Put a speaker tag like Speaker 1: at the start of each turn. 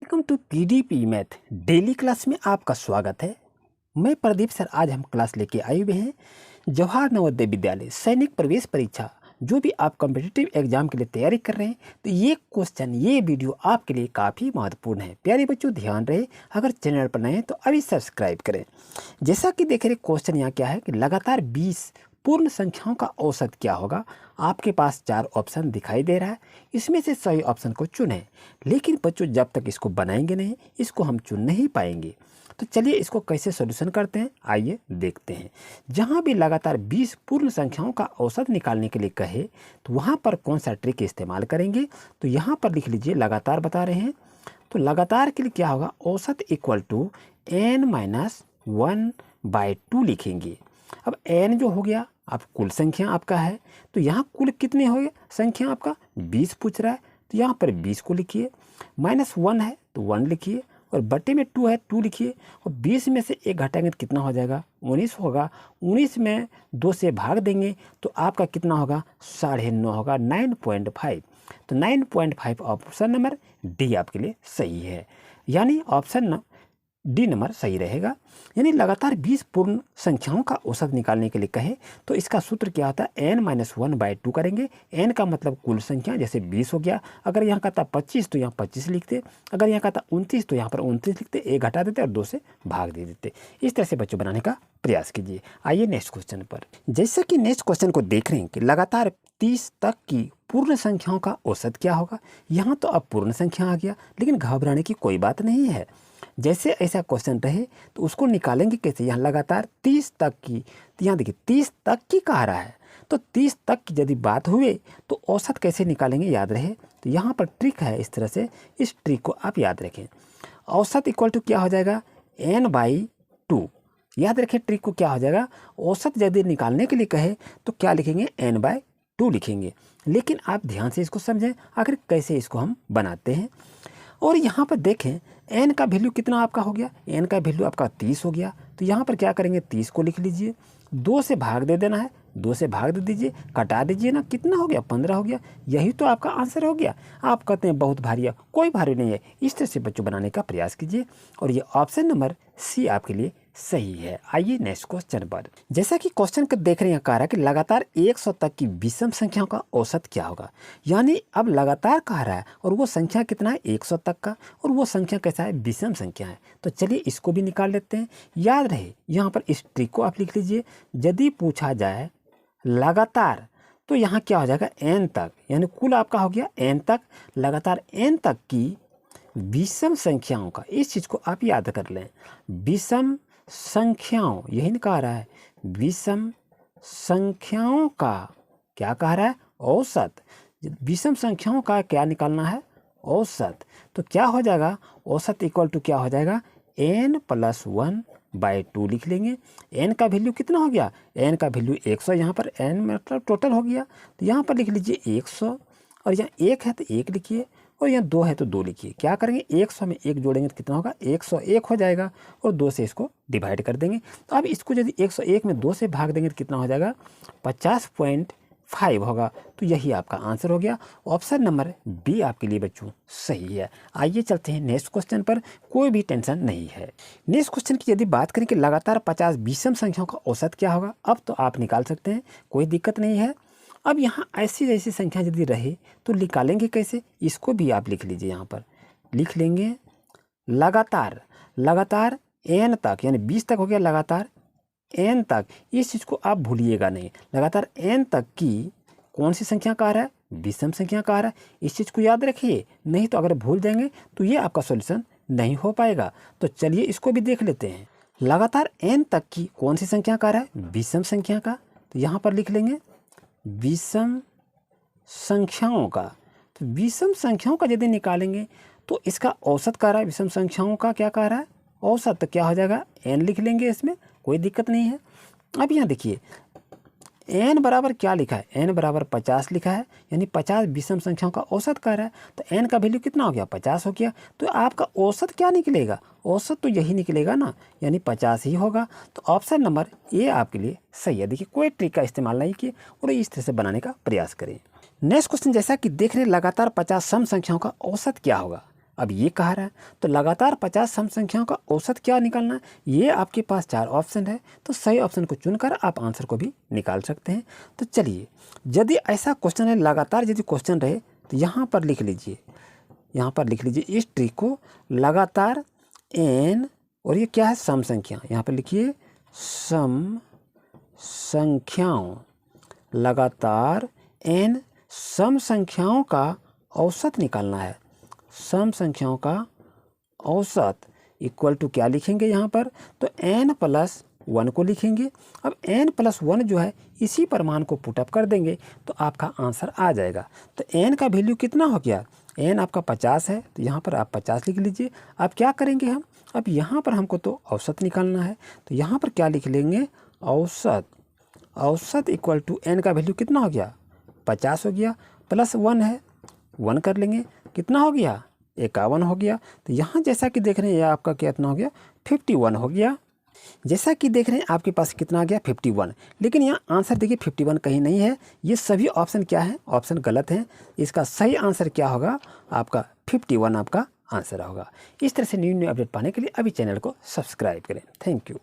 Speaker 1: Welcome to PDP math daily class में आपका स्वागत है। मैं प्रदीप सर। आज हम क्लास लेके आए हुए हैं जवाहर नवोदय विद्यालय सैनिक प्रवेश परीक्षा। जो भी आप कॉम्पिटिटिव एग्जाम के लिए तैयारी कर रहे हैं तो ये वीडियो आपके लिए काफ़ी महत्वपूर्ण है। प्यारे बच्चों ध्यान रहे, अगर चैनल पर नए हैं तो अभी सब्सक्राइब करें। जैसा कि देख रहे क्वेश्चन यहाँ क्या है कि लगातार 20 पूर्ण संख्याओं का औसत क्या होगा। आपके पास 4 ऑप्शन दिखाई दे रहा है, इसमें से सही ऑप्शन को चुनें। लेकिन बच्चों जब तक इसको बनाएंगे नहीं, इसको हम चुन नहीं पाएंगे। तो चलिए इसको कैसे सॉल्यूशन करते हैं, आइए देखते हैं। जहाँ भी लगातार 20 पूर्ण संख्याओं का औसत निकालने के लिए कहे तो वहाँ पर कौन सा ट्रिक इस्तेमाल करेंगे। तो यहाँ पर लिख लीजिए, लगातार बता रहे हैं तो लगातार के लिए क्या होगा, औसत इक्वल टू n-1/2 लिखेंगे। अब n जो हो गया आप कुल संख्या आपका है, तो यहाँ कुल कितने हो गए संख्या आपका 20 पूछ रहा है, तो यहाँ पर 20 को लिखिए। -1 है तो 1 लिखिए, और बटे में 2 है 2 लिखिए, और 20 में से 1 घटाएंगे तो कितना हो जाएगा 19 होगा। 19 में 2 से भाग देंगे तो आपका कितना होगा 9.5 होगा, 9.5। तो 9.5 ऑप्शन नंबर डी आपके लिए सही है, यानी ऑप्शन डी नंबर सही रहेगा। यानी लगातार 20 पूर्ण संख्याओं का औसत निकालने के लिए कहे तो इसका सूत्र क्या होता है, n-1/2 करेंगे। n का मतलब कुल संख्या, जैसे 20 हो गया। अगर यहाँ का था 25 तो यहाँ 25 लिखते, अगर यहाँ का था 29 तो यहाँ पर 29 लिखते, 1 घटा देते और 2 से भाग दे देते। इस तरह से बच्चों बनाने का प्रयास कीजिए। आइए नेक्स्ट क्वेश्चन पर। जैसे कि नेक्स्ट क्वेश्चन को देख रहे हैं कि लगातार 30 तक की पूर्ण संख्याओं का औसत क्या होगा। यहाँ तो अब पूर्ण संख्या आ गया, लेकिन घबराने की कोई बात नहीं है। जैसे ऐसा क्वेश्चन रहे तो उसको निकालेंगे कैसे। यहाँ लगातार 30 तक की, तो यहाँ देखिए 30 तक की कह रहा है, तो 30 तक की यदि बात हुए तो औसत कैसे निकालेंगे याद रहे। तो यहाँ पर ट्रिक है इस तरह से, इस ट्रिक को आप याद रखें। औसत इक्वल टू क्या हो जाएगा n/2। याद रखें ट्रिक को, क्या हो जाएगा, औसत यदि निकालने के लिए कहे तो क्या लिखेंगे n/2 लिखेंगे। लेकिन आप ध्यान से इसको समझें आखिर कैसे इसको हम बनाते हैं। और यहाँ पर देखें n का वैल्यू कितना आपका हो गया, n का वैल्यू आपका 30 हो गया। तो यहाँ पर क्या करेंगे, 30 को लिख लीजिए, 2 से भाग दे देना है, 2 से भाग दे दीजिए, कटा दीजिए ना, कितना हो गया 15 हो गया। यही तो आपका आंसर हो गया। आप कहते हैं बहुत भारी है, कोई भारी नहीं है। इस तरह से बच्चों बनाने का प्रयास कीजिए, और ये ऑप्शन नंबर सी आपके लिए सही है। आइए नेक्स्ट क्वेश्चन पर। जैसा कि क्वेश्चन को देख रहे हैं, कह रहा है कि लगातार 100 तक की विषम संख्याओं का औसत क्या होगा। यानी अब लगातार कह रहा है और वो संख्या कितना है 100 तक का, और वो संख्या कैसा है विषम संख्या है। तो चलिए इसको भी निकाल लेते हैं। याद रहे यहाँ पर इस ट्रिक को आप लिख लीजिए। यदि पूछा जाए लगातार तो यहाँ क्या हो जाएगा n तक, यानी कुल आपका हो गया n तक। लगातार n तक की विषम संख्याओं का, इस चीज़ को आप याद कर लें। विषम संख्याओं, यही नहीं कह रहा है, विषम संख्याओं का क्या कह रहा है, औसत। विषम संख्याओं का क्या निकालना है, औसत। तो क्या हो जाएगा, औसत इक्वल टू क्या हो जाएगा n+1/2 लिख लेंगे। n का वैल्यू कितना हो गया, n का वैल्यू 100, यहाँ पर n मतलब टोटल हो गया, तो यहाँ पर लिख लीजिए 100, और यहाँ 1 है तो 1 लिखिए, और यहाँ 2 है तो 2 लिखिए। क्या करेंगे 100 में 1 जोड़ेंगे तो कितना होगा 101 हो जाएगा, और 2 से इसको डिवाइड कर देंगे। तो अब इसको यदि 101 में 2 से भाग देंगे तो कितना हो जाएगा 50.5 होगा। तो यही आपका आंसर हो गया। ऑप्शन नंबर बी आपके लिए बच्चों सही है। आइए चलते हैं नेक्स्ट क्वेश्चन पर, कोई भी टेंशन नहीं है। नेक्स्ट क्वेश्चन की यदि बात करें कि लगातार 50 विषम संख्याओं का औसत क्या होगा, अब तो आप निकाल सकते हैं, कोई दिक्कत नहीं है। अब यहाँ ऐसी ऐसी संख्या यदि रहे तो निकालेंगे कैसे, इसको भी आप लिख लीजिए। यहाँ पर लिख लेंगे लगातार n तक, यानी 20 तक हो गया, लगातार n तक, इस चीज़ को आप भूलिएगा नहीं। लगातार n तक की कौन सी संख्या कह रहा है, विषम संख्या कह रहा है, इस चीज़ को याद रखिए। नहीं तो अगर भूल जाएंगे तो ये आपका सॉल्यूशन नहीं हो पाएगा। तो चलिए इसको भी देख लेते हैं। लगातार n तक की कौन सी संख्या कह रहा है, विषम संख्या का। तो यहाँ पर लिख लेंगे विषम संख्याओं का। तो विषम संख्याओं का यदि निकालेंगे तो इसका औसत कह रहा है, विषम संख्याओं का क्या कह रहा है औसत, तो क्या हो जाएगा n लिख लेंगे, इसमें कोई दिक्कत नहीं है। अब यहाँ देखिए n बराबर क्या लिखा है, n बराबर 50 लिखा है, यानी 50 विषम संख्याओं का औसत कह रहा है। तो n का वैल्यू कितना हो गया 50 हो गया। तो आपका औसत क्या निकलेगा, औसत तो यही निकलेगा ना, यानी 50 ही होगा। तो ऑप्शन नंबर ए आपके लिए सही है। देखिए कोई ट्रिक का इस्तेमाल नहीं किए और इस तरह से बनाने का प्रयास करें। नेक्स्ट क्वेश्चन, जैसा कि देख रहे हैं लगातार 50 सम संख्याओं का औसत क्या होगा। अब ये कहा रहा है तो लगातार 50 सम संख्याओं का औसत क्या निकालना है। ये आपके पास 4 ऑप्शन है, तो सही ऑप्शन को चुनकर आप आंसर को भी निकाल सकते हैं। तो चलिए, यदि ऐसा क्वेश्चन है, लगातार यदि क्वेश्चन रहे तो यहाँ पर लिख लीजिए, यहाँ पर लिख लीजिए इस ट्रिक को, लगातार n, और ये क्या है, सम संख्या, यहाँ पर लिखिए सम संख्याओं, लगातार n सम संख्याओं का औसत निकालना है। सम संख्याओं का औसत इक्वल टू क्या लिखेंगे यहाँ पर, तो n+1 को लिखेंगे। अब n+1 जो है इसी परिमाण को पुटअप कर देंगे तो आपका आंसर आ जाएगा। तो n का वैल्यू कितना हो गया, n आपका 50 है, तो यहाँ पर आप 50 लिख लीजिए। अब क्या करेंगे हम, अब यहाँ पर हमको तो औसत निकालना है, तो यहाँ पर क्या लिख लेंगे, औसत। औसत इक्वल टू n का वैल्यू कितना हो गया, 50 हो गया, +1 है, 1 कर लेंगे, कितना हो गया, 51 हो गया। तो यहाँ जैसा कि देख रहे हैं, यह आपका कितना हो गया, 51 हो गया। जैसा कि देख रहे हैं आपके पास कितना आ गया, 51। लेकिन यहाँ आंसर देखिए 51 कहीं नहीं है, ये सभी ऑप्शन क्या है, ऑप्शन गलत हैं। इसका सही आंसर क्या होगा, आपका 51 आपका आंसर होगा। इस तरह से न्यू अपडेट पाने के लिए अभी चैनल को सब्सक्राइब करें। Thank you.